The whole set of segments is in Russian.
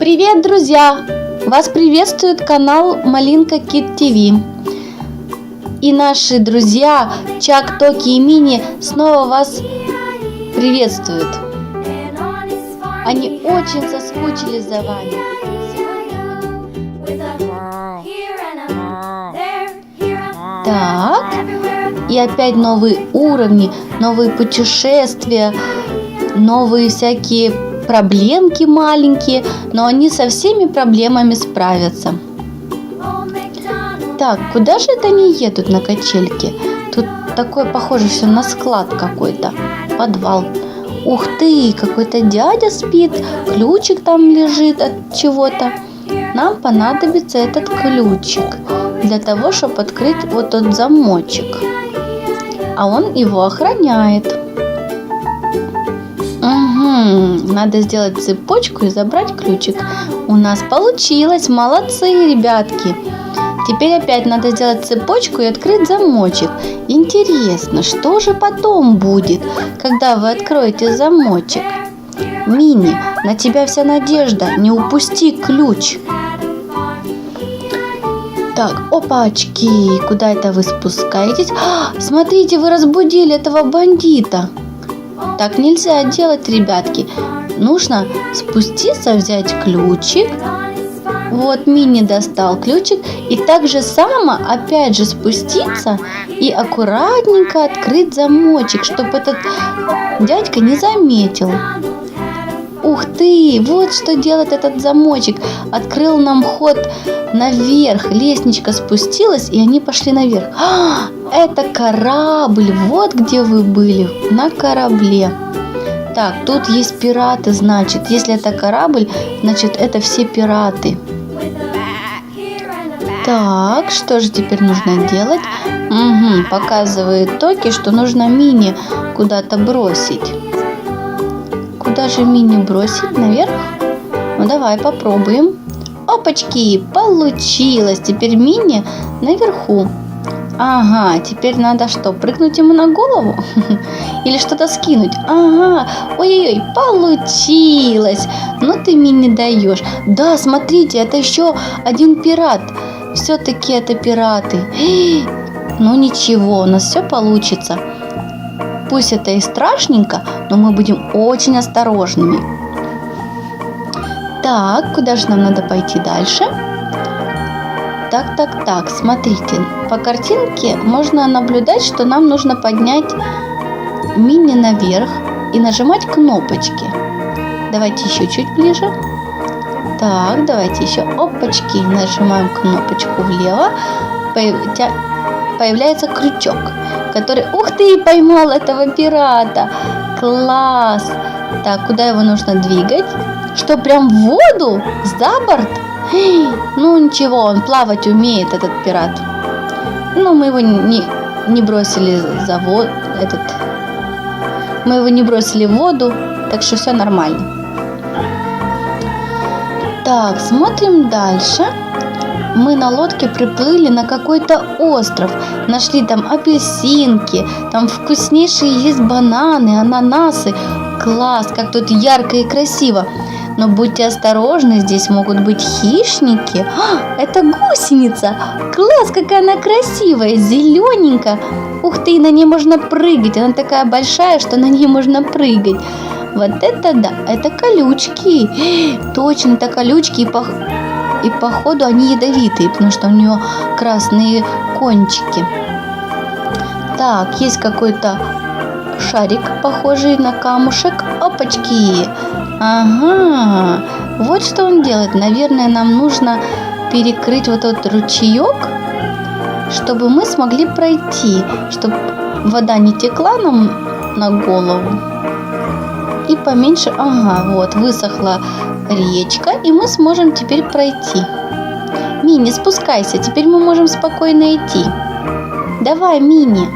Привет, друзья! Вас приветствует канал Малинка Кид ТВ. И наши друзья Чак, Токи и Мини снова вас приветствуют. Они очень соскучились за вами. Так, и опять новые уровни, новые путешествия, новые всякие проблемки маленькие, но они со всеми проблемами справятся. Так, куда же это они едут на качельке? Тут такое похоже все на склад какой-то, подвал. Ух ты, какой-то дядя спит, ключик там лежит от чего-то. Нам понадобится этот ключик для того, чтобы открыть вот тот замочек. А он его охраняет. Угу, надо сделать цепочку и забрать ключик. У нас получилось, молодцы, ребятки. Теперь опять надо сделать цепочку и открыть замочек. Интересно, что же потом будет, когда вы откроете замочек? Мини, на тебя вся надежда, не упусти ключ. Так, опачки, куда это вы спускаетесь? Смотрите, вы разбудили этого бандита. Так нельзя делать, ребятки. Нужно спуститься, взять ключик. Вот Мини достал ключик. И так же само опять же спуститься и аккуратненько открыть замочек, чтобы этот дядька не заметил. Ух ты, вот что делает этот замочек. Открыл нам ход наверх. Лестничка спустилась, и они пошли наверх. Это корабль. Вот где вы были, на корабле. Так, тут есть пираты, значит. Если это корабль, значит это все пираты. Так, что же теперь нужно делать? Угу, показывает Токи, что нужно Мини куда-то бросить. Куда же Мини бросить? Наверх? Ну давай попробуем. Опачки, получилось. Теперь Мини наверху. Ага, теперь надо что, прыгнуть ему на голову? Или что-то скинуть? Ага, ой-ой-ой, получилось. Ну ты, Мини, даешь. Да, смотрите, это еще один пират. Все-таки это пираты. Ну ничего, у нас все получится. Пусть это и страшненько, но мы будем очень осторожными. Так, куда же нам надо пойти дальше? Так, смотрите. По картинке можно наблюдать, что нам нужно поднять Мини наверх и нажимать кнопочки. Давайте еще чуть ближе. Так, давайте еще. Опачки. Нажимаем кнопочку влево. Появляется крючок, который... Ух ты, поймал этого пирата. Класс. Так, куда его нужно двигать? Что, прям в воду? За борт? Ну ничего, он плавать умеет, этот пират. Ну, мы его не бросили за воду. Мы его не бросили в воду, так что все нормально. Так, смотрим дальше. Мы на лодке приплыли на какой-то остров. Нашли там апельсинки, там вкуснейшие есть бананы, ананасы. Класс, как тут ярко и красиво. Но будьте осторожны, здесь могут быть хищники. Это гусеница. Класс, какая она красивая, зелененькая. Ух ты, на ней можно прыгать. Она такая большая, что на ней можно прыгать. Вот это да, это колючки. Точно, это колючки. И походу они ядовитые, потому что у нее красные кончики. Так, есть какой-то шарик, похожий на камушек. Опачки. Ага, вот что он делает. Наверное, нам нужно перекрыть вот этот ручеек, чтобы мы смогли пройти, чтобы вода не текла нам на голову. И поменьше, ага, вот, высохла речка, и мы сможем теперь пройти. Мини, спускайся, теперь мы можем спокойно идти. Давай, Мини.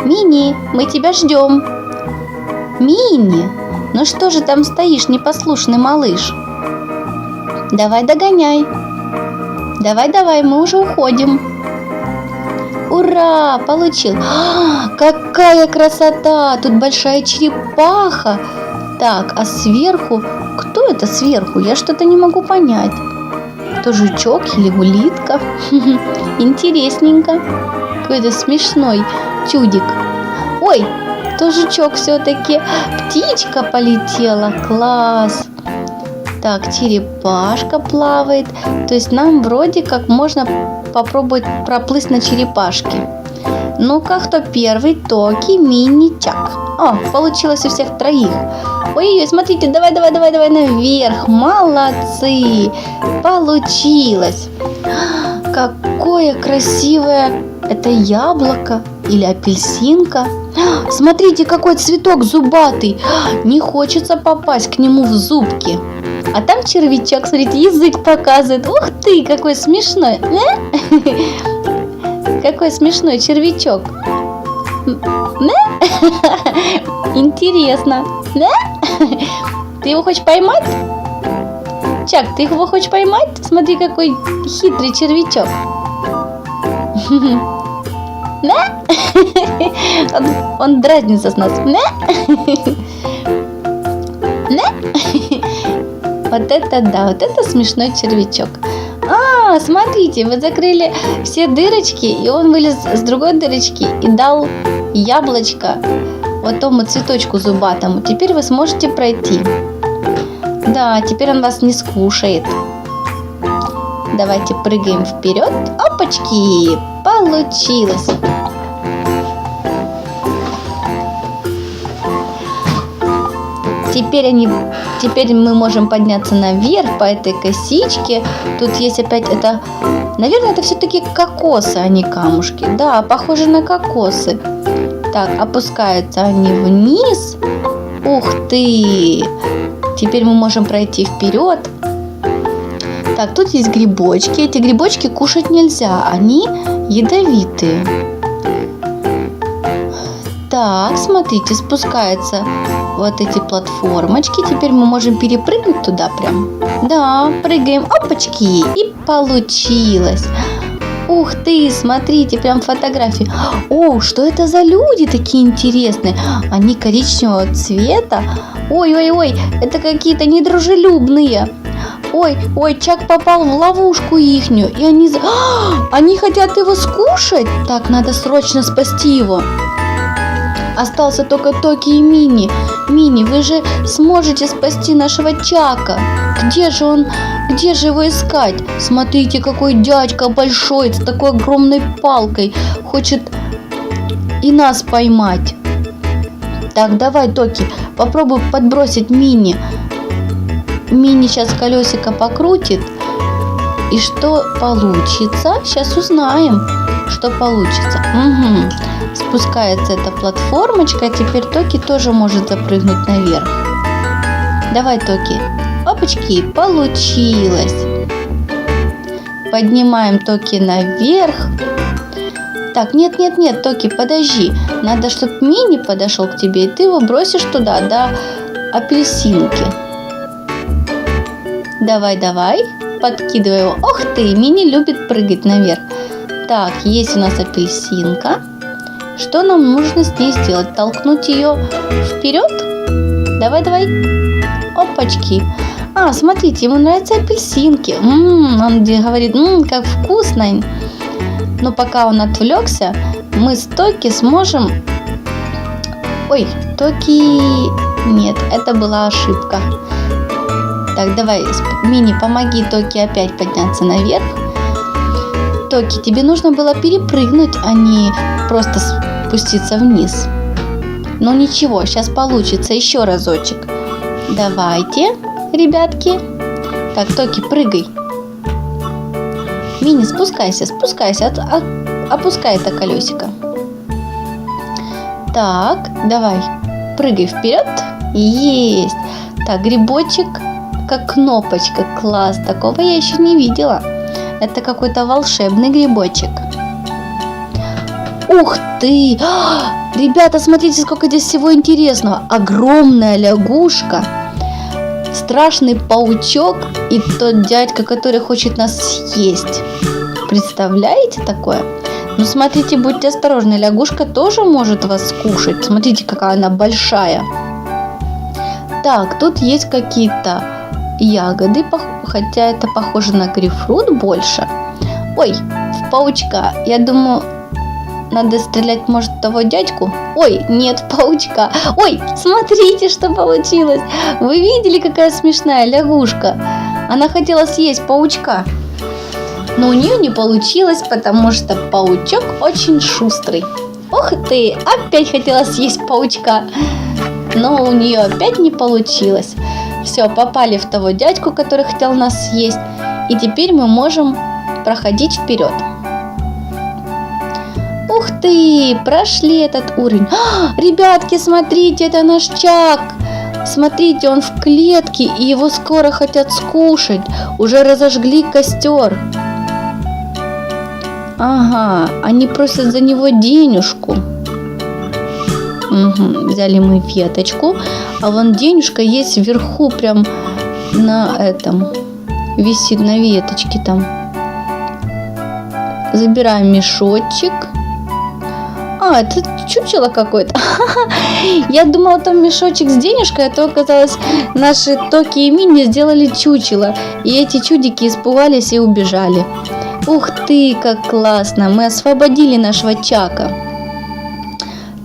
Мини, мы тебя ждем. Мини, ну что же там стоишь, непослушный малыш? Давай догоняй. Давай, мы уже уходим. Ура, получил. Какая красота, тут большая черепаха. Так, а сверху кто это сверху? Я что-то не могу понять. То жучок или улитка? Интересненько. Какой-то смешной чудик. Ой, то жучок все-таки. Птичка полетела. Класс. Так, черепашка плавает. То есть нам вроде как можно попробовать проплыть на черепашке. Ну-ка, кто первый? Токи, Мини, Чак. О, получилось у всех троих. Ой-ой, смотрите, давай наверх. Молодцы. Получилось. Какое красивое. Это яблоко или апельсинка. Смотрите, какой цветок зубатый. Не хочется попасть к нему в зубки. А там червячок, смотрите, язык показывает. Ух ты, какой смешной. Какой смешной червячок. Интересно. Ты его хочешь поймать? Чак, ты его хочешь поймать? Смотри, какой хитрый червячок. Он дразнится с нас. Вот это да, вот это смешной червячок. А, смотрите, вы закрыли все дырочки, и он вылез с другой дырочки и дал яблочко вот тому цветочку зубатому. Теперь вы сможете пройти. Да, теперь он вас не скушает. Давайте прыгаем вперед. Опачки! Получилось! Теперь мы можем подняться наверх по этой косичке. Тут есть опять это... Наверное, это все-таки кокосы, а не камушки. Да, похоже на кокосы. Так, опускаются они вниз. Ух ты! Теперь мы можем пройти вперед. Так, тут есть грибочки. Эти грибочки кушать нельзя. Они ядовитые. Так, смотрите, спускаются вот эти платформочки. Теперь мы можем перепрыгнуть туда прям. Да, прыгаем, опачки, и получилось. Ух ты, смотрите, прям фотографии. О, что это за люди такие интересные? Они коричневого цвета. Ой-ой-ой, это какие-то недружелюбные. Ой, Чак попал в ловушку ихнюю, и они хотят его скушать. Так, надо срочно спасти его. Остался только Токи и Мини. Мини, вы же сможете спасти нашего Чака. Где же он? Где же его искать? Смотрите, какой дядька большой, с такой огромной палкой. Хочет и нас поймать. Так, давай, Токи, попробуй подбросить Мини. Мини сейчас колесико покрутит. И что получится? Сейчас узнаем, что получится. Угу. Спускается эта платформочка. Теперь Токи тоже может запрыгнуть наверх. Давай, Токи. Опачки, получилось. Поднимаем Токи наверх. Так, нет, Токи, подожди. Надо, чтобы Мини подошел к тебе, и ты его бросишь туда, до апельсинки. Давай. Подкидывай его. Ох ты, Мини любит прыгать наверх. Так, есть у нас апельсинка. Что нам нужно с ней сделать? Толкнуть ее вперед? Давай. Опачки. А, смотрите, ему нравятся апельсинки. Он говорит, как вкусно. Но пока он отвлекся, мы с Токи сможем... Ой, Токи... Нет, это была ошибка. Так, давай, Мини, помоги Токи опять подняться наверх. Токи, тебе нужно было перепрыгнуть, а не просто спуститься вниз. Но ничего, сейчас получится еще разочек. Давайте, ребятки. Так, Токи, прыгай. Мини, спускайся, опускай это колесико. Так, давай, прыгай вперед. Есть. Так, грибочек, как кнопочка. Класс, такого я еще не видела. Это какой-то волшебный грибочек. Ух ты! Ребята, смотрите, сколько здесь всего интересного. Огромная лягушка, страшный паучок и тот дядька, который хочет нас съесть. Представляете такое? Ну, смотрите, будьте осторожны. Лягушка тоже может вас скушать. Смотрите, какая она большая. Так, тут есть какие-то ягоды, хотя это похоже на грейпфрут больше. Ой, в паучка. Я думаю, надо стрелять, может, в того дядьку? Ой, нет, в паучка. Ой, смотрите, что получилось. Вы видели, какая смешная лягушка? Она хотела съесть паучка. Но у нее не получилось, потому что паучок очень шустрый. Ух ты, опять хотела съесть паучка. Но у нее опять не получилось. Все, попали в того дядьку, который хотел нас съесть. И теперь мы можем проходить вперед. Ух ты, прошли этот уровень. Ребятки, смотрите, это наш Чак. Смотрите, он в клетке, и его скоро хотят скушать. Уже разожгли костер. Ага, они просят за него денежку. Угу, взяли мы веточку, а вон денежка есть вверху, прям на этом, висит на веточке там. Забираем мешочек. А, это чучело какое-то. Я думала, там мешочек с денежкой, а то оказалось, наши Токи и Мини сделали чучело. И эти чудики испугались и убежали. Ух ты, как классно! Мы освободили нашего Чака.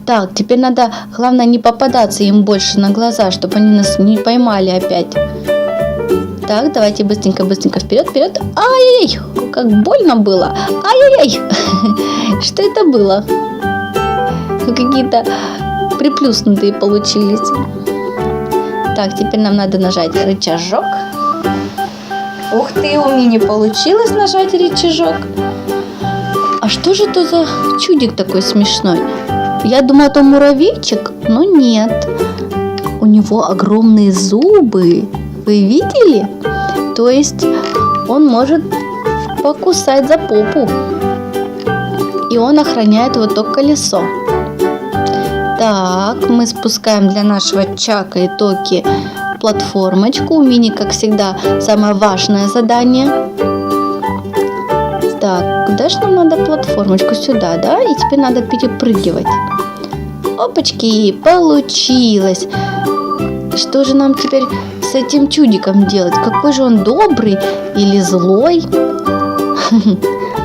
Так, теперь надо, главное, не попадаться им больше на глаза, чтобы они нас не поймали опять. Так, давайте быстренько вперед. Ай-яй-яй, как больно было. Ай-яй-яй, что это было? Какие-то приплюснутые получились. Так, теперь нам надо нажать рычажок. Ух ты, у Мини получилось нажать рычажок. А что же это за чудик такой смешной? Я думала, это муравейчик, но нет. У него огромные зубы. Вы видели? То есть он может покусать за попу. И он охраняет вот то колесо. Так, мы спускаем для нашего Чака и Токи платформочку. У Мини, как всегда, самое важное задание. Так, куда же нам надо платформочку? Сюда, да? И теперь надо перепрыгивать. Опачки, получилось. Что же нам теперь с этим чудиком делать? Какой же он добрый или злой?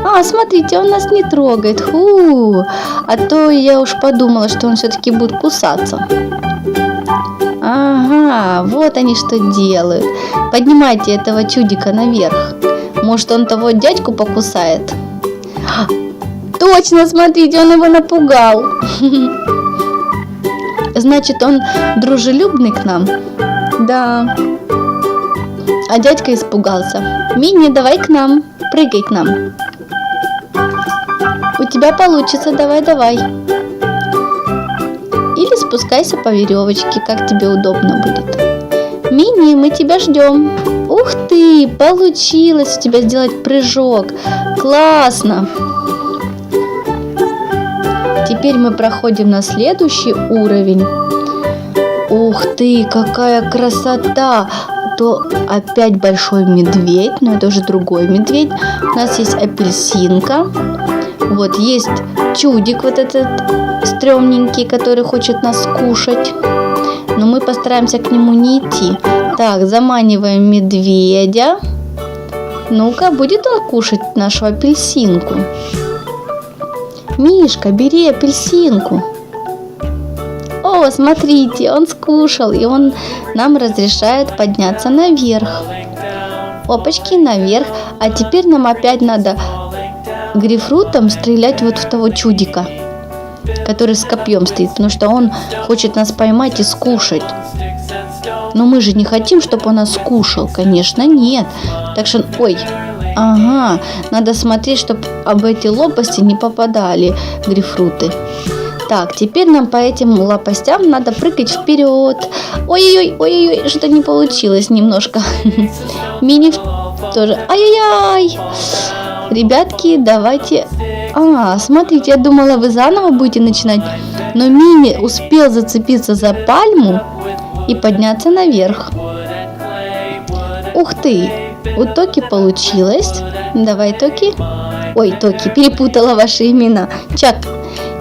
А, смотрите, он нас не трогает. Фу, а то я уж подумала, что он все-таки будет кусаться. Ага, вот они что делают. Поднимайте этого чудика наверх. Может, он того дядьку покусает? Точно, смотрите, он его напугал. Значит, он дружелюбный к нам? Да. А дядька испугался. Мини, давай к нам. Прыгай к нам. У тебя получится, давай. Или спускайся по веревочке, как тебе удобно будет. Мини, мы тебя ждем. Ух ты, получилось у тебя сделать прыжок. Классно. Теперь мы проходим на следующий уровень. Ух ты, какая красота. То опять большой медведь, но это уже другой медведь. У нас есть апельсинка. Вот есть чудик вот этот стрёмненький, который хочет нас кушать. Но мы постараемся к нему не идти. Так, заманиваем медведя. Ну-ка, будет он кушать нашу апельсинку? Мишка, бери апельсинку. О, смотрите, он скушал, и он нам разрешает подняться наверх. Опачки, наверх. А теперь нам опять надо грейпфрутом стрелять вот в того чудика, который с копьем стоит, потому что он хочет нас поймать и скушать. Но мы же не хотим, чтобы он нас скушал, конечно, нет. Так что, ой, ага, надо смотреть, чтобы об эти лопасти не попадали грейпфруты. Так, теперь нам по этим лопастям надо прыгать вперед. Ой-ой-ой, что-то не получилось немножко. Мини тоже. Ай-яй-яй. Ребятки, давайте... А, смотрите, я думала, вы заново будете начинать. Но Мини успел зацепиться за пальму и подняться наверх. Ух ты, у Токи получилось. Давай, Токи. Ой, Токи, перепутала ваши имена.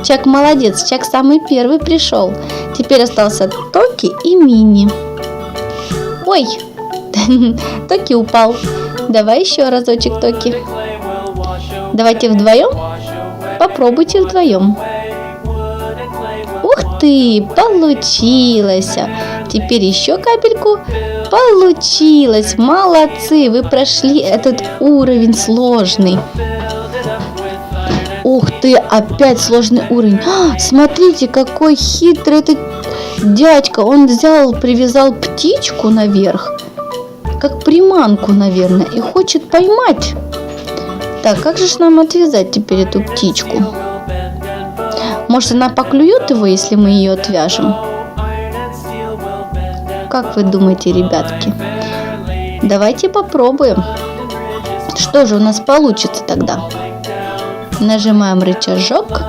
Чак молодец, Чак самый первый пришел. Теперь остался Токи и Мини. Ой, Токи упал. Давай еще разочек, Токи. Давайте вдвоем. Попробуйте вдвоем. Ух ты, получилось. Теперь еще капельку. Получилось. Молодцы, вы прошли этот уровень сложный. Ух ты, опять сложный уровень. Смотрите, какой хитрый этот дядька. Он взял, привязал птичку наверх, как приманку, наверное, и хочет поймать. Так, как же ж нам отвязать теперь эту птичку? Может, она поклюет его, если мы ее отвяжем? Как вы думаете, ребятки? Давайте попробуем. Что же у нас получится тогда? Нажимаем рычажок.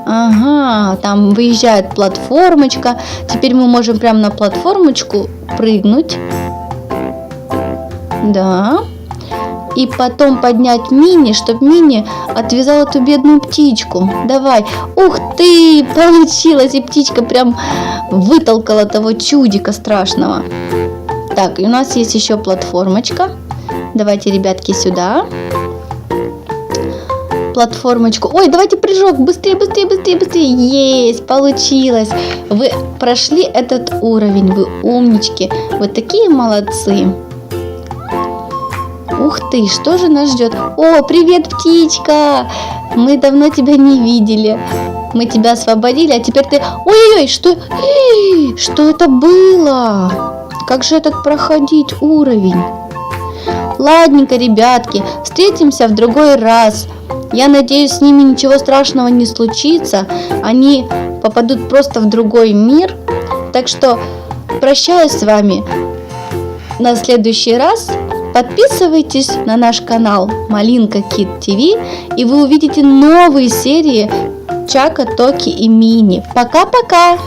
Ага, там выезжает платформочка. Теперь мы можем прямо на платформочку прыгнуть. Да. И потом поднять мини, чтобы мини отвязал эту бедную птичку. Давай. Ух ты, получилось. И птичка прям вытолкала того чудика страшного. Так, и у нас есть еще платформочка. Давайте, ребятки, сюда. Платформочку. Ой, давайте прыжок. Быстрее, быстрее, быстрее, быстрее. Есть, получилось. Вы прошли этот уровень. Вы умнички. Вы такие молодцы. Ух ты, что же нас ждет? О, привет, птичка! Мы давно тебя не видели. Мы тебя освободили, а теперь ты... Ой-ой-ой, что... Что это было? Как же этот проходить уровень? Ладненько, ребятки, встретимся в другой раз. Я надеюсь, с ними ничего страшного не случится. Они попадут просто в другой мир. Так что прощаюсь с вами. На следующий раз подписывайтесь на наш канал Малинка Кид ТВ, и вы увидите новые серии Чака, Токи и Мини. Пока-пока!